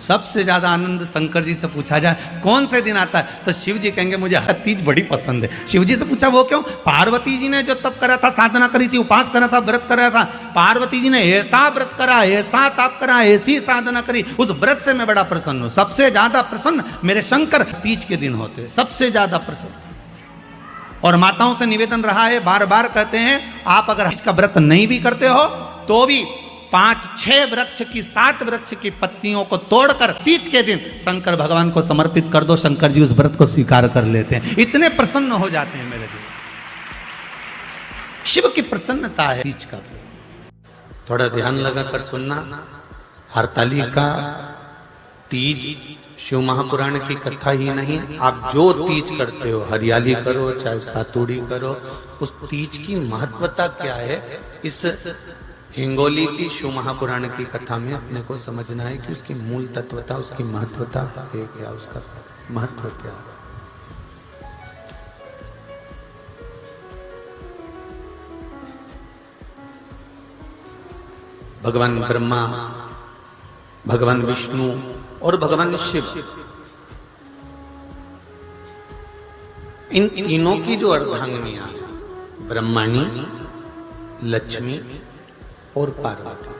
सबसे ज्यादा आनंद शंकर जी से पूछा जाए कौन से दिन आता है तो शिव जी कहेंगे मुझे हर तीज बड़ी पसंद है। शिव जी से पूछा वो क्यों? पार्वती जी ने जो तप करा था, साधना करी थी, उपास करा था, व्रत करा था, पार्वती जी ने ऐसा व्रत करा, ऐसा तप करा, ऐसी साधना करी, उस व्रत से मैं बड़ा प्रसन्न हूं। सबसे ज्यादा प्रसन्न मेरे शंकर तीज के दिन होते हैं, सबसे ज्यादा प्रसन्न। और माताओं से निवेदन रहा है, बार बार कहते हैं, आप अगर तीज का व्रत नहीं भी करते हो तो भी 5-6 वृक्ष की 7 वृक्ष की पत्तियों को तोड़कर तीज के दिन शंकर भगवान को समर्पित कर दो, शंकर जी उस व्रत को स्वीकार कर लेते हैं, इतने प्रसन्न हो जाते हैं मेरे दिल। शिव की प्रसन्नता है तीज का। थोड़ा ध्यान लगाकर सुनना। हरतालिका तीज शिव महापुराण की कथा ही नहीं, आप जो तीज करते हो, हरियाली करो चाहे सातुड़ी करो, उस तीज की महत्वता क्या है, इस हिंगोली की शिव महापुराण की कथा में अपने को समझना है कि उसकी मूल तत्वता, उसकी महत्वता है क्या, उसका महत्व क्या है। भगवान ब्रह्मा, भगवान विष्णु और भगवान शिव, इन तीनों की जो अर्धांगिनियां, ब्रह्माणी, लक्ष्मी और पार्वती,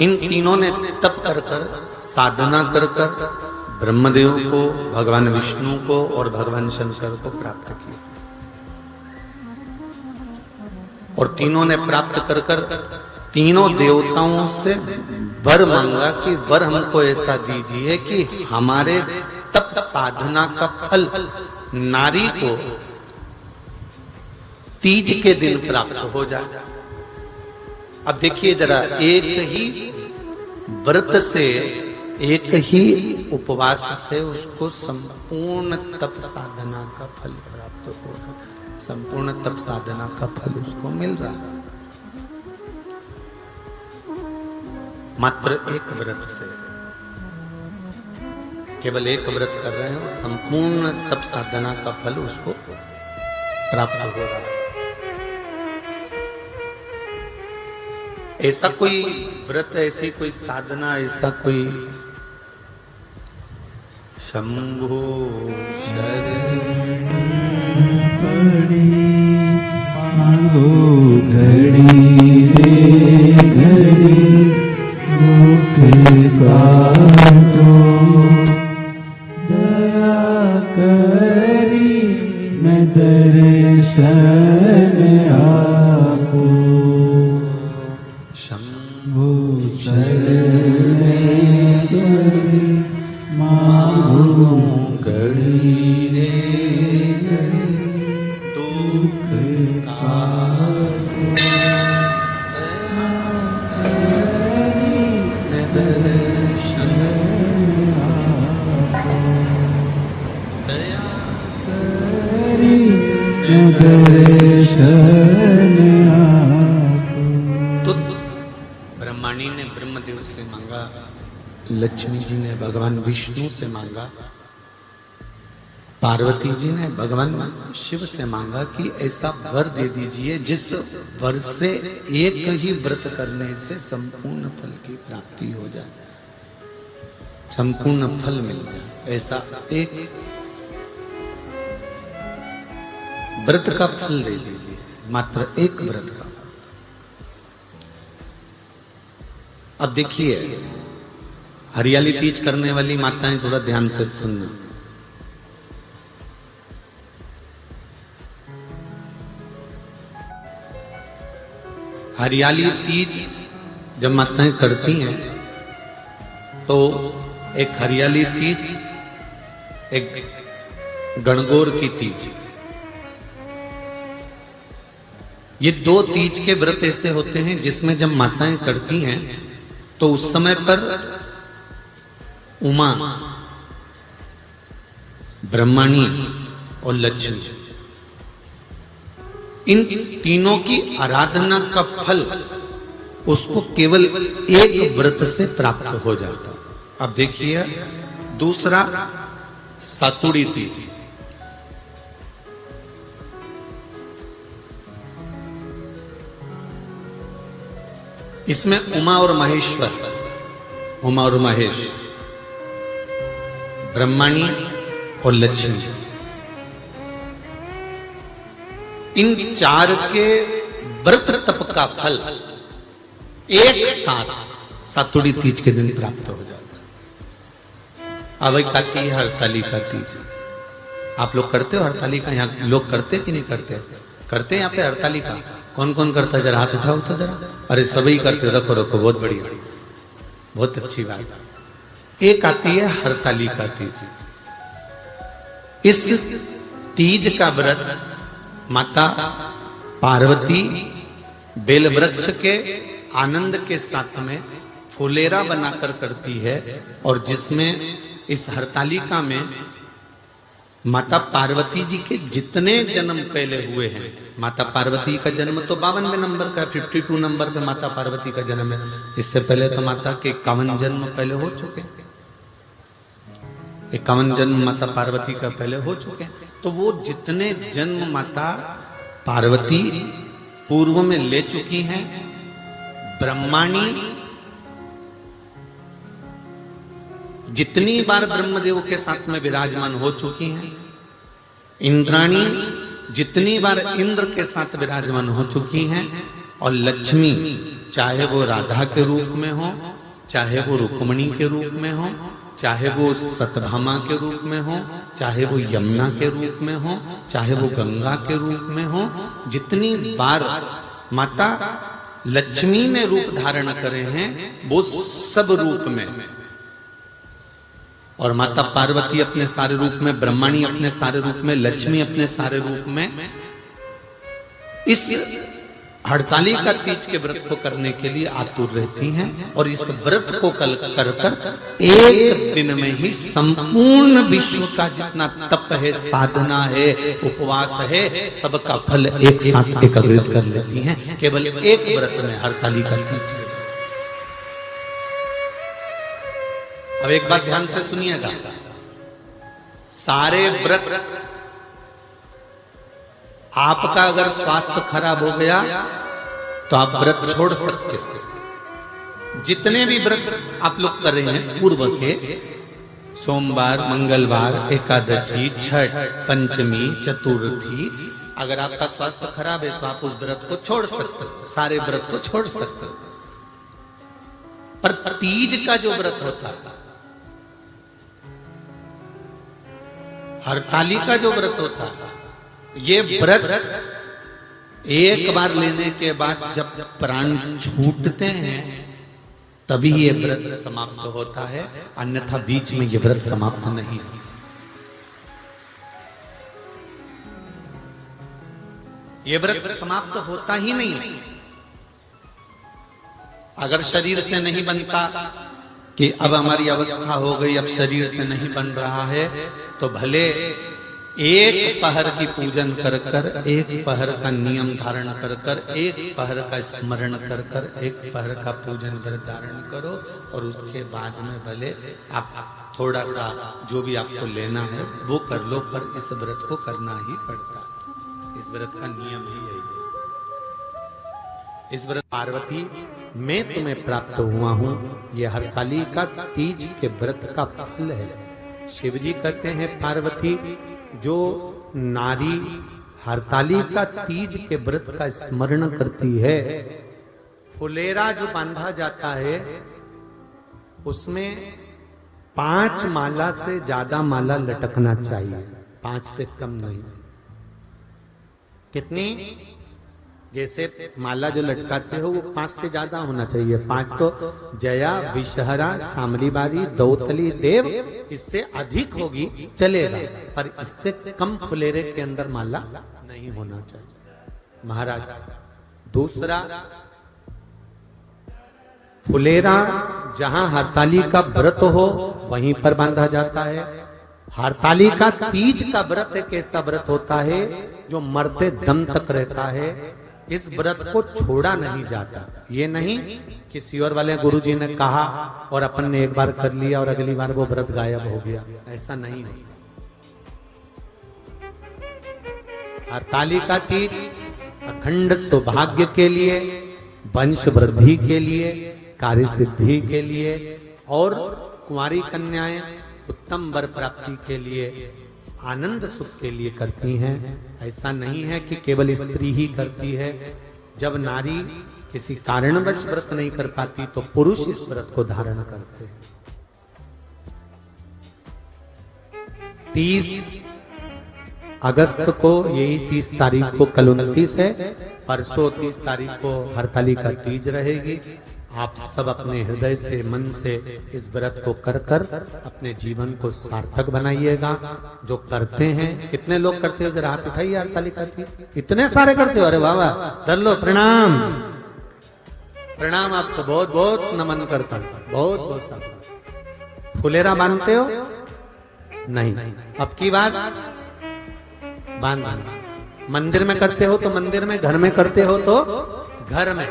इन तीनों ने तप कर कर, साधना कर कर ब्रह्मदेव को, भगवान विष्णु को और भगवान शंकर को प्राप्त किया। और तीनों ने प्राप्त कर कर तीनों देवताओं से वर मांगा कि वर हमको ऐसा दीजिए कि हमारे तप साधना का फल नारी को तीज के दिन प्राप्त हो जाए। अब देखिए जरा, एक ही व्रत से, एक ही उपवास से उसको संपूर्ण तप साधना का फल प्राप्त हो रहा है, संपूर्ण तप साधना का फल उसको मिल रहा है, मात्र एक व्रत से। केवल एक व्रत कर रहे हो, संपूर्ण तप साधना का फल उसको प्राप्त हो रहा है। ऐसा कोई व्रत, ऐसी कोई साधना, ऐसा कोई शंभो शरण मांगो घड़ी रे घड़ी मुख काटो, दया करी मैं दर्शन आपो, शंभो शरण घड़ी मांगो घड़ी रे घड़ी दुख काटो, दर्शन आपो, दया करी दर्शन आपो। तो ब्रह्माणी ने ब्रह्मदेव से मांगा, लक्ष्मी जी ने भगवान विष्णु से मांगा, पार्वती जी ने भगवान शिव से मांगा कि ऐसा वर दे दीजिए जिस वर से एक ही व्रत करने से संपूर्ण फल की प्राप्ति हो जाए, संपूर्ण फल मिल जाए। ऐसा एक व्रत का फल दे दीजिए, मात्र एक व्रत का। अब देखिए, हरियाली तीज करने वाली माताएं थोड़ा ध्यान से सुनना। हरियाली तीज जब माताएं करती हैं तो एक हरियाली तीज, एक गणगौर की तीज, ये दो तीज के व्रत ऐसे होते हैं जिसमें जब माताएं करती हैं तो उस समय पर उमा, ब्रह्माणी और लक्ष्मी, इन तीनों की आराधना का फल उसको केवल एक व्रत से प्राप्त हो जाता। अब देखिए दूसरा, सातुड़ी तीज। इसमें उमा और महेश्वर, उमा और महेश, ब्रह्माणी और लक्ष्मी, इन चार के व्रत तप का फल एक साथ सातुड़ी तीज के दिन प्राप्त हो जाता। अब आती है हरतालिका तीज। आप लोग करते हो हरतालिका? यहाँ लोग करते कि नहीं करते? करते हैं यहाँ पे हरतालिका? कौन कौन करता है? जरा हाथ उठाओ तो जरा। अरे सभी करते हो, रखो रखो, बहुत बढ़िया, बहुत अच्छी बात। एक आती है हरतालिका तीज। इस तीज का व्रत माता पार्वती बेल वृक्ष के आनंद के साथ में फुलेरा बनाकर करती है, और जिसमें इस हरतालिका में माता पार्वती जी के जितने जन्म पहले हुए हैं, माता पार्वती का जन्म तो 52वें नंबर का, 52 नंबर पे माता पार्वती का जन्म है। इससे पहले तो माता के 51 जन्म पहले हो चुके, 51 जन्म माता पार्वती का पहले हो चुके। तो वो जितने जन्म माता पार्वती पूर्व में ले चुकी हैं, ब्रह्माणी जितनी बार ब्रह्मदेव के साथ में विराजमान हो चुकी हैं, इंद्राणी जितनी बार इंद्र के साथ विराजमान हो चुकी हैं, और लक्ष्मी चाहे वो राधा के रूप में हो, चाहे वो रुक्मणी के रूप में हो, चाहे वो सतभामा के रूप में हो, चाहे वो यमुना के रूप में हो, चाहे वो गंगा के रूप में हो, जितनी बार माता लक्ष्मी ने रूप धारण करे हैं वो सब रूप में, और माता पार्वती अपने सारे रूप में, ब्रह्माणी अपने सारे रूप में, लक्ष्मी अपने सारे रूप में इस हरतालिका तीज के व्रत को करने के लिए आतुर रहती हैं। और इस व्रत को कर कर एक दिन में ही संपूर्ण विश्व का जितना तप है, साधना है, उपवास है, सबका फल एक साथ एकत्रित कर लेती हैं केवल एक व्रत में, हरतालिका तीज। अब एक बात ध्यान से सुनिएगा, सारे व्रत, आपका अगर स्वास्थ्य खराब हो गया तो आप व्रत छोड़ सकते हो। जितने भी व्रत आप लोग कर रहे हैं पूर्व के, सोमवार, मंगलवार, एकादशी, छठ, पंचमी, चतुर्थी, अगर आपका स्वास्थ्य खराब है तो आप उस व्रत को छोड़ सकते हो, सारे व्रत को छोड़ सकते हो। पर तीज का जो व्रत होता है, हरतालिका जो व्रत होता है, ये व्रत एक बार लेने के बाद जब प्राण छूटते हैं तभी ये व्रत समाप्त होता है, अन्यथा बीच में ये व्रत समाप्त नहीं है। ये व्रत समाप्त होता ही नहीं है। अगर शरीर से नहीं बनता कि अब हमारी अवस्था हो गई, अब शरीर से नहीं बन रहा है, तो भले एक पहर की पूजन कर कर, एक पहर का नियम धारण कर कर, एक पहर का स्मरण कर कर, एक पहर का पूजन कर धारण करो, और उसके बाद में भले आप थोड़ा सा जो भी आपको लेना है वो कर लो, पर इस व्रत को करना ही पड़ता है। इस व्रत का नियम ही यही है। इस व्रत पार्वती मैं तुम्हें प्राप्त हुआ हूं, ये हरतालिका तीज के व्रत का फल है। शिव जी कहते हैं, पार्वती जो नारी हरतालिका तीज के व्रत का स्मरण करती है, फुलेरा जो बांधा जाता है उसमें 5 माला से ज्यादा माला लटकना चाहिए, 5 से कम नहीं। कितनी? जैसे माला जो लटकाते हो वो 5 से ज्यादा होना चाहिए। 5 तो जया, विषहरा, शामली बारी, दौतली, देव, इससे अधिक होगी चलेगा, पर इससे कम फुलेरे के अंदर माला नहीं होना चाहिए महाराज। दूसरा, फुलेरा जहां हरतालिका व्रत हो वहीं पर बांधा जाता है। हरतालिका तीज का व्रत एक ऐसा व्रत होता है जो मरते दम तक रहता है। इस व्रत को छोड़ा नहीं जाता। ये नहीं कि सियोर वाले गुरुजी ने कहा और अपन ने एक बार कर लिया और अगली बार वो व्रत गायब हो गया, ऐसा नहीं है। हरतालिका तीज अखंड सौभाग्य के लिए, वंश वृद्धि के लिए, कार्य सिद्धि के लिए, और कुंवारी कन्याएं उत्तम वर प्राप्ति के लिए, आनंद सुख के लिए करती हैं। ऐसा नहीं है कि केवल स्त्री ही करती है। जब नारी किसी कारणवश व्रत नहीं कर पाती तो पुरुष इस व्रत को धारण करते हैं। 30 अगस्त को, यही 30 तारीख को, कल 29 है, परसों 30 तारीख को हरतालिका तीज रहेगी। आप सब अपने हृदय से, मन से इस व्रत को कर कर अपने जीवन को सार्थक बनाइएगा। जो करते हैं, कितने लोग करते हो, जरा हाथ उठाइए। हरतालिका तीज इतने सारे करते हो, अरे वाह वाह, कर लो, प्रणाम प्रणाम, आपको बहुत बहुत नमन करता हूं, बहुत बहुत सारा। फुलेरा बांधते हो? नहीं, अब की बात बांधना। मंदिर में करते हो तो मंदिर में, घर में करते हो तो घर में।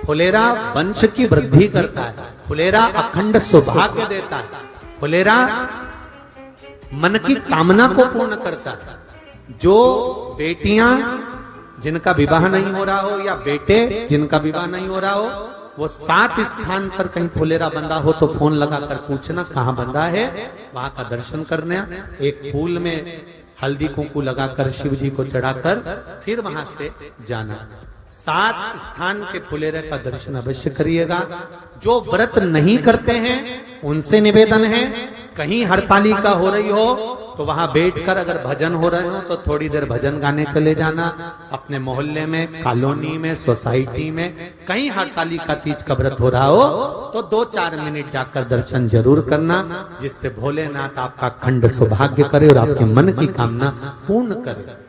फुलेरा वंश की वृद्धि करता है, फुलेरा अखंड सौभाग्य देता है, फुलेरा मन की कामना को पूर्ण करता है। जो बेटियां जिनका विवाह नहीं हो रहा हो, या बेटे जिनका विवाह नहीं हो रहा हो, वो 7 स्थान पर कहीं फुलेरा बंधा हो तो फोन लगाकर पूछना कहाँ बंधा है, वहां का दर्शन करना। एक फूल में हल्दी कुंकू लगाकर शिव जी को चढ़ाकर फिर वहां से जाना। 7 स्थान के फुलेरे का दर्शन अवश्य करिएगा। जो व्रत नहीं करते हैं उनसे निवेदन है, कहीं हरतालिका हो रही हो तो वहां बैठकर अगर भजन हो रहे हो तो थोड़ी देर भजन गाने चले जाना। अपने मोहल्ले में, कॉलोनी में, सोसाइटी में कहीं हरतालिका तीज का व्रत हो रहा हो तो 2-4 मिनट जाकर दर्शन जरूर करना, जिससे भोलेनाथ आपका अखंड सौभाग्य करे और आपके मन की कामना पूर्ण करे।